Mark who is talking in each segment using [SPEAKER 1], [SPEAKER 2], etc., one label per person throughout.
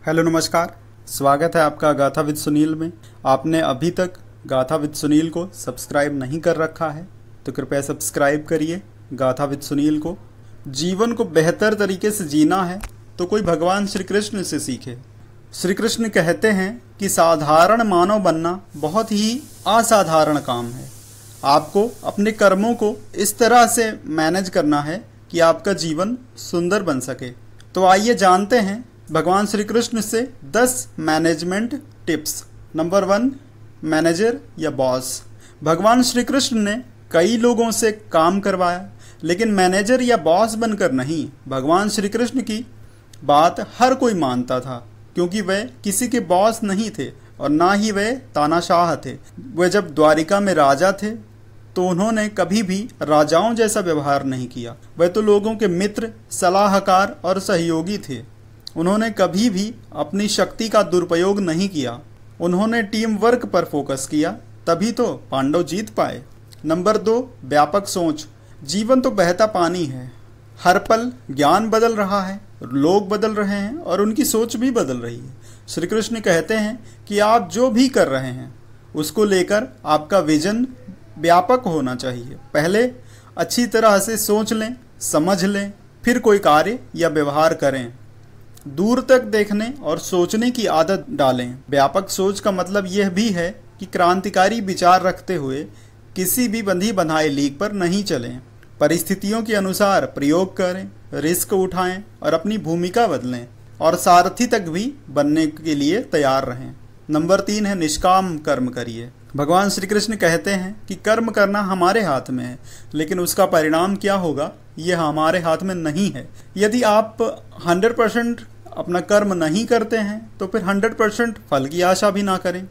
[SPEAKER 1] Hello नमस्कार, स्वागत है आपका गाथा विद सुनील में। आपने अभी तक गाथा विद सुनील को सब्सक्राइब नहीं कर रखा है तो कृपया सब्सक्राइब करिए गाथा विद सुनील को। जीवन को बेहतर तरीके से जीना है तो कोई भगवान श्री कृष्ण से सीखे। श्री कृष्ण कहते हैं कि साधारण मानव बनना बहुत ही असाधारण काम है। आपको अपने कर्मों को इस तरह से मैनेज करना है कि आपका जीवन सुंदर बन सके। तो आइए जानते हैं भगवान श्री कृष्ण से 10 मैनेजमेंट टिप्स। नंबर 1, मैनेजर या बॉस। भगवान श्री कृष्ण ने कई लोगों से काम करवाया, लेकिन मैनेजर या बॉस बनकर नहीं। भगवान श्री कृष्ण की बात हर कोई मानता था, क्योंकि वे किसी के बॉस नहीं थे और ना ही वे तानाशाह थे। वे जब द्वारिका में राजा थे तो उन्होंने कभी भी राजाओं जैसा व्यवहार नहीं किया। वे तो लोगों के मित्र, सलाहकार और सहयोगी थे। उन्होंने कभी भी अपनी शक्ति का दुरुपयोग नहीं किया। उन्होंने टीम वर्क पर फोकस किया, तभी तो पांडव जीत पाए। नंबर 2, व्यापक सोच। जीवन तो बहता पानी है। हर पल ज्ञान बदल रहा है, लोग बदल रहे हैं और उनकी सोच भी बदल रही है। श्री कृष्ण कहते हैं कि आप जो भी कर रहे हैं उसको लेकर आपका विजन व्यापक होना चाहिए। पहले अच्छी तरह से सोच लें, समझ लें, फिर कोई कार्य या व्यवहार करें। दूर तक देखने और सोचने की आदत डालें। व्यापक सोच का मतलब यह भी है कि क्रांतिकारी विचार रखते हुए किसी भी बंधी बंधाई लीक पर नहीं चलें। परिस्थितियों के अनुसार प्रयोग करें, रिस्क उठाएं और अपनी भूमिका बदलें और सारथी तक भी बनने के लिए तैयार रहें। नंबर 3 है निष्काम कर्म करिए। भगवान श्री कृष्ण कहते हैं कि कर्म करना हमारे हाथ में है, लेकिन उसका परिणाम क्या होगा यह हमारे हाथ में नहीं है। यदि आप 100% अपना कर्म नहीं करते हैं तो फिर 100% फल की आशा भी ना करें।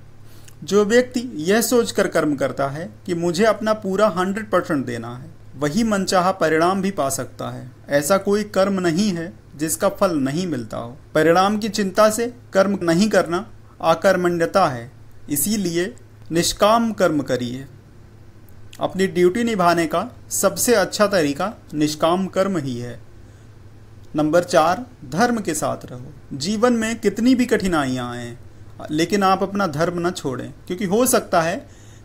[SPEAKER 1] जो व्यक्ति यह सोचकर कर्म करता है कि मुझे अपना पूरा 100% देना है, वही मनचाहा परिणाम भी पा सकता है। ऐसा कोई कर्म नहीं है जिसका फल नहीं मिलता हो। परिणाम की चिंता से कर्म नहीं करना अकर्मण्यता है। इसीलिए निष्काम कर्म करिए। अपनी ड्यूटी निभाने का सबसे अच्छा तरीका निष्काम कर्म ही है। नंबर 4, धर्म के साथ रहो। जीवन में कितनी भी कठिनाइयां आएं, लेकिन आप अपना धर्म न छोड़ें, क्योंकि हो सकता है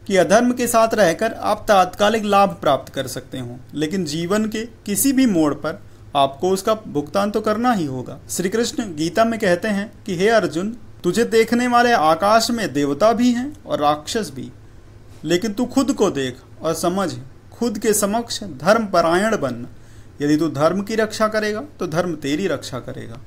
[SPEAKER 1] कि अधर्म के साथ रहकर आप तात्कालिक लाभ प्राप्त कर सकते हो, लेकिन जीवन के किसी भी मोड़ पर आपको उसका भुगतान तो करना ही होगा। श्री कृष्ण गीता में कहते हैं कि हे अर्जुन, तुझे देखने वाले आकाश में देवता भी हैं और राक्षस भी, लेकिन तू खुद को देख और समझ, खुद के समक्ष धर्म परायण बन। यदि तू धर्म की रक्षा करेगा तो धर्म तेरी रक्षा करेगा।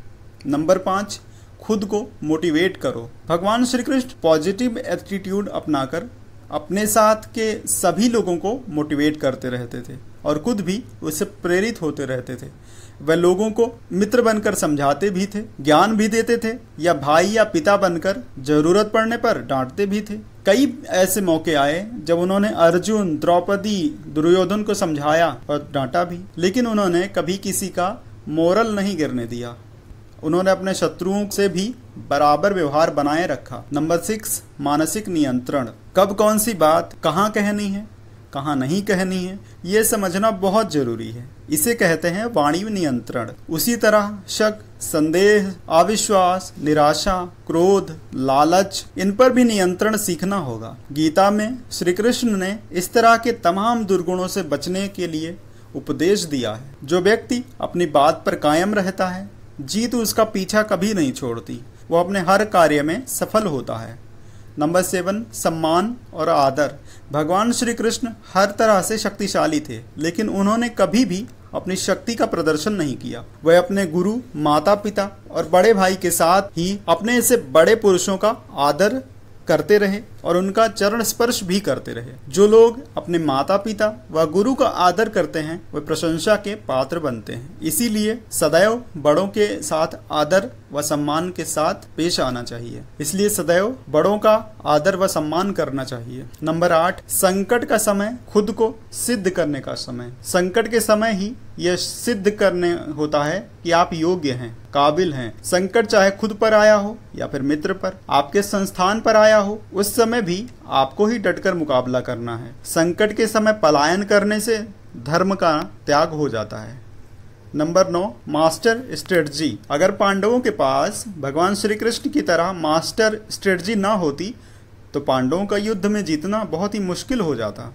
[SPEAKER 1] नंबर 5, खुद को मोटिवेट करो। भगवान श्री कृष्ण पॉजिटिव एटीट्यूड अपनाकर अपने साथ के सभी लोगों को मोटिवेट करते रहते थे और खुद भी उससे प्रेरित होते रहते थे। वह लोगों को मित्र बनकर समझाते भी थे, ज्ञान भी देते थे, या भाई या पिता बनकर जरूरत पड़ने पर डांटते भी थे। कई ऐसे मौके आए जब उन्होंने अर्जुन, द्रौपदी, दुर्योधन को समझाया और डांटा भी, लेकिन उन्होंने कभी किसी का मोरल नहीं गिरने दिया। उन्होंने अपने शत्रुओं से भी बराबर व्यवहार बनाए रखा। नंबर 6, मानसिक नियंत्रण। कब कौन सी बात कहाँ कहनी है, कहाँ नहीं कहनी है, ये समझना बहुत जरूरी है। इसे कहते हैं वाणी नियंत्रण। उसी तरह शक, संदेह, अविश्वास, निराशा, क्रोध, लालच, इन पर भी नियंत्रण सीखना होगा। गीता में श्री कृष्ण ने इस तरह के तमाम दुर्गुणों से बचने के लिए उपदेश दिया है। जो व्यक्ति अपनी बात पर कायम रहता है, जीत उसका पीछा कभी नहीं छोड़ती। वो अपने हर कार्य में सफल होता है। नंबर 7, सम्मान और आदर। भगवान श्री कृष्ण हर तरह से शक्तिशाली थे, लेकिन उन्होंने कभी भी अपनी शक्ति का प्रदर्शन नहीं किया। वह अपने गुरु, माता पिता और बड़े भाई के साथ ही अपने से बड़े पुरुषों का आदर करते रहे और उनका चरण स्पर्श भी करते रहे। जो लोग अपने माता पिता व गुरु का आदर करते हैं वे प्रशंसा के पात्र बनते हैं। इसीलिए सदैव बड़ों के साथ आदर व सम्मान के साथ पेश आना चाहिए। इसलिए सदैव बड़ों का आदर व सम्मान करना चाहिए। नंबर 8, संकट का समय खुद को सिद्ध करने का समय। संकट के समय ही यह सिद्ध करने होता है कि आप योग्य हैं, काबिल हैं। संकट चाहे खुद पर आया हो या फिर मित्र पर, आपके संस्थान पर आया हो, उस समय भी आपको ही डटकर मुकाबला करना है। संकट के समय पलायन करने से धर्म का त्याग हो जाता है। Number 9, master strategy. अगर पांडवों के पास भगवान श्री कृष्ण की तरह मास्टर स्ट्रेटजी ना होती तो पांडवों का युद्ध में जीतना बहुत ही मुश्किल हो जाता।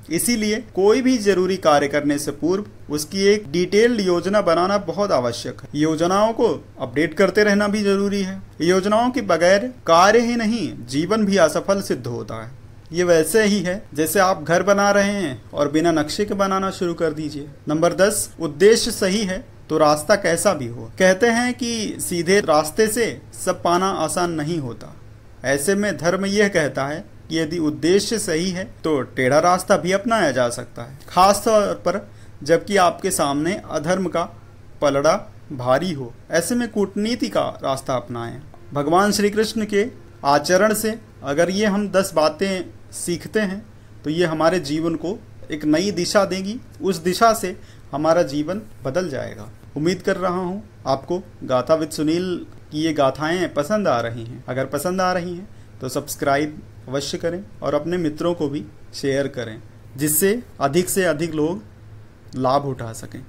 [SPEAKER 1] इसीलिए कोई भी जरूरी कार्य करने से पूर्व उसकी एक डिटेल्ड योजना बनाना बहुत आवश्यक है। योजनाओं को अपडेट करते रहना भी जरूरी है। योजनाओं के बगैर कार्य ही नहीं, जीवन भी असफल सिद्ध होता है। ये वैसे ही है जैसे आप घर बना रहे हैं और बिना नक्शे के बनाना शुरू कर दीजिए। नंबर 10, उद्देश्य सही है तो रास्ता कैसा भी हो। कहते हैं कि सीधे रास्ते से सब पाना आसान नहीं होता। ऐसे में धर्म यह कहता है कि यदि उद्देश्य सही है तो टेढ़ा रास्ता भी अपनाया जा सकता है, खास तौर पर जबकि आपके सामने अधर्म का पलड़ा भारी हो। ऐसे में कूटनीति का रास्ता अपनाएं। भगवान श्री कृष्ण के आचरण से अगर ये हम 10 बातें सीखते हैं तो ये हमारे जीवन को एक नई दिशा देंगी। उस दिशा से हमारा जीवन बदल जाएगा। उम्मीद कर रहा हूँ आपको गाथा विद सुनील की ये गाथाएं पसंद आ रही हैं। अगर पसंद आ रही हैं तो सब्सक्राइब अवश्य करें और अपने मित्रों को भी शेयर करें, जिससे अधिक से अधिक लोग लाभ उठा सकें।